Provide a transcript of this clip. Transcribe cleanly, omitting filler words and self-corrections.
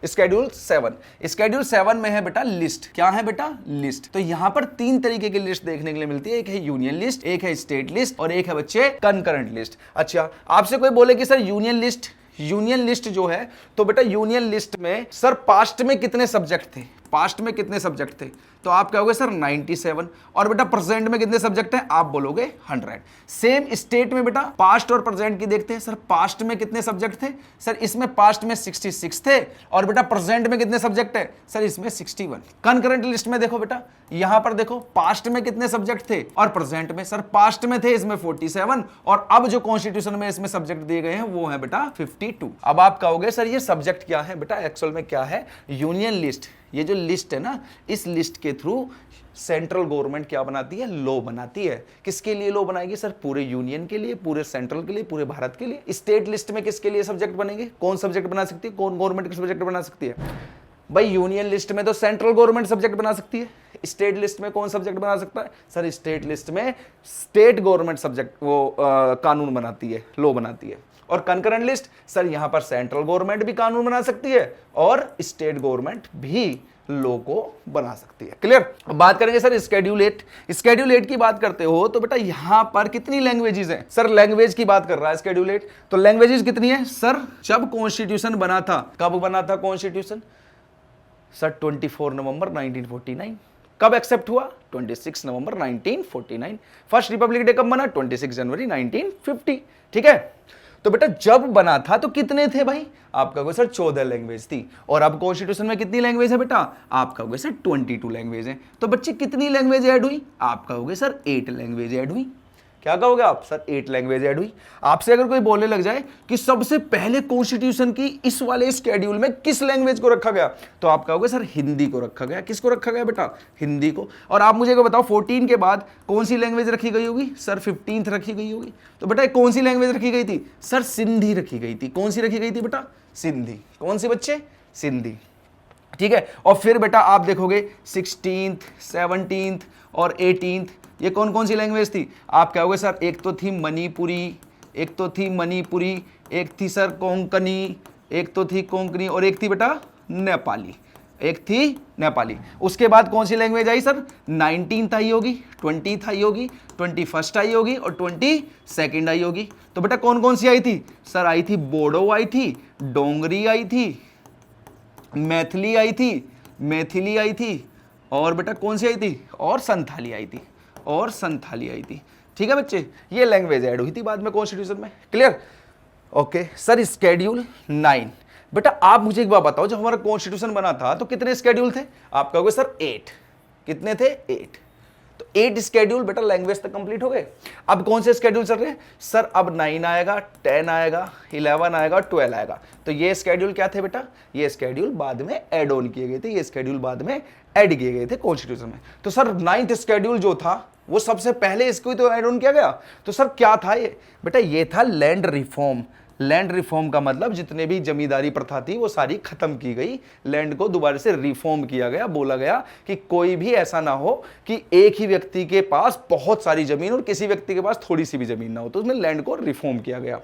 Schedule 7। Schedule 7 में है बेटा लिस्ट। क्या है बेटा? लिस्ट। तो यहां पर 3 तरीके की लिस्ट देखने के लिए मिलती है, एक है यूनियन लिस्ट, एक है स्टेट लिस्ट और एक है बच्चे कंकरेंट लिस्ट। अच्छा, आपसे कोई बोले कि सर यूनियन लिस्ट जो है, तो बेटा यूनियन लिस्ट में सर पास्ट में कितने सब्जेक्ट थे, पास्ट में कितने सब्जेक्ट थे, तो आप कहोगे सर 97। और बेटा प्रेजेंट में कितने सब्जेक्ट हैं, आप बोलोगे 100। सेम स्टेट में बेटा पास्ट और प्रेजेंट की देखते हैं, सर पास्ट में कितने सब्जेक्ट थे, सर इसमें पास्ट में 66 थे और बेटा प्रेजेंट में कितने सब्जेक्ट है, सर इसमें 61। कंकरेंट लिस्ट में देखो बेटा, यहां पर देखो पास्ट में कितने सब्जेक्ट थे और प्रेजेंट में, सर पास्ट में थे इसमें 47 और अब जो कॉन्स्टिट्यूशन में इसमें सब्जेक्ट दिए गए हैं वो है बेटा 52। अब आप कहोगे सर ये सब्जेक्ट क्या है, बेटा एक्चुअल में क्या है, यूनियन लिस्ट। ये जो लिस्ट है ना, इस लिस्ट के थ्रू सेंट्रल गवर्नमेंट क्या बनाती है, लॉ बनाती है। किसके लिए लॉ बनाएगी सर, पूरे यूनियन के लिए, पूरे सेंट्रल के लिए, पूरे भारत के लिए। स्टेट लिस्ट में किसके लिए सब्जेक्ट बनेंगे, कौन सब्जेक्ट बना सकती है, कौन गवर्नमेंट के सब्जेक्ट बना सकती है भाई, यूनियन लिस्ट में तो सेंट्रल गवर्नमेंट सब्जेक्ट बना सकती है। स्टेट लिस्ट में कौन सब्जेक्ट बना सकता है, सर स्टेट लिस्ट में स्टेट गवर्नमेंट सब्जेक्ट वो कानून बनाती है, लॉ बनाती है। और कंकरेंट लिस्ट, सर यहां पर सेंट्रल गवर्नमेंट भी कानून बना सकती है और स्टेट गवर्नमेंट भी लॉ को बना सकती है। क्लियर? अब बात करेंगे सर स्केड्यूल 8। स्केड्यूल 8 की बात करते हो तो बेटा यहां पर कितनी लैंग्वेजेस हैं, सर लैंग्वेज की बात कर रहा है स्केड्यूल 8। तो लैंग्वेजेस कितनी है सर, जब कॉन्स्टिट्यूशन बना था, कब बना था कॉन्स्टिट्यूशन, सर 24 नवंबर 1949। कब एक्सेप्ट हुआ, 26 नवंबर 1949। फर्स्ट रिपब्लिक डे कब बना, 26 जनवरी 1950। ठीक है, तो बेटा जब बना था तो कितने थे भाई, आप कहोगे सर 14 लैंग्वेज थी। और अब कॉन्स्टिट्यूशन में कितनी लैंग्वेज है बेटा, आप कहोगे सर 22 लैंग्वेज है। तो बच्चे कितनी लैंग्वेज ऐड हुई, आप कहोगे सर 8 लैंग्वेज ऐड हुई। क्या कहोगे आप, सर 8 लैंग्वेज ऐड हुई। आपसे अगर कोई बोलने लग जाए कि सबसे पहले कॉन्स्टिट्यूशन की इस वाले स्केड्यूल में किस लैंग्वेज को रखा गया, तो आप कहोगे सर हिंदी को रखा गया। किसको रखा गया बेटा, हिंदी को। और आप मुझे बताओ 14 के बाद कौन सी लैंग्वेज रखी गई होगी, सर 15th रखी गई होगी। तो बेटा कौन सी लैंग्वेज रखी गई थी, सर सिंधी रखी गई थी। कौन सी रखी गई थी बेटा, सिंधी। कौन सी बच्चे, सिंधी। ठीक है, और फिर बेटा आप देखोगे 16th 17th और 18th, ये कौन कौन सी लैंग्वेज थी, आप कहोगे सर एक तो थी मणिपुरी, एक थी सर कोंकणी, एक तो थी कोंकणी और एक थी बेटा नेपाली, एक थी नेपाली। उसके बाद कौन सी लैंग्वेज आई सर, 19th आई होगी, 20th आई होगी, 21st आई होगी और 22nd आई होगी। तो बेटा कौन कौन सी आई थी, सर आई थी बोडो आई थी, डोंगरी आई थी, मैथिली आई थी और बेटा कौन सी आई थी, और संथाली आई थी। ठीक है बच्चे, ये लैंग्वेज ऐड हुई थी बाद में कॉन्स्टिट्यूशन में। क्लियर? Okay sir schedule 9। बेटा आप मुझे एक बात बताओ, जब हमारा कॉन्स्टिट्यूशन बना था तो कितने स्केड्यूल थे, आप कहोगे सर 8। कितने थे, 8। तो 8 स्केड्यूल बेटा लैंग्वेज तक कंप्लीट हो गए। अब कौन से स्केड्यूल चल रहे हैं सर, अब 9 आएगा, 10 आएगा, 11 आएगा, 12 आएगा। तो ये स्केड्यूल क्या थे बेटा, ये स्केड्यूल बाद में ऐड ऑन किए गए थे, ये स्केड्यूल बाद में ऐड किए गए थे कॉन्स्टिट्यूशन में। तो सर 9th स्केड्यूल जो था वो सबसे पहले इसको ही तो ऐड ऑन किया गया। तो सर क्या था ये बेटा, ये था लैंड रिफॉर्म। लैंड रिफॉर्म का मतलब जितने भी जमींदारी प्रथा थी वो सारी खत्म की गई, लैंड को दोबारा से रिफॉर्म किया गया। बोला गया कि कोई भी ऐसा ना हो कि एक ही व्यक्ति के पास बहुत सारी जमीन और किसी व्यक्ति के पास थोड़ी सी भी जमीन ना हो, तो उसमें लैंड को रिफॉर्म किया गया।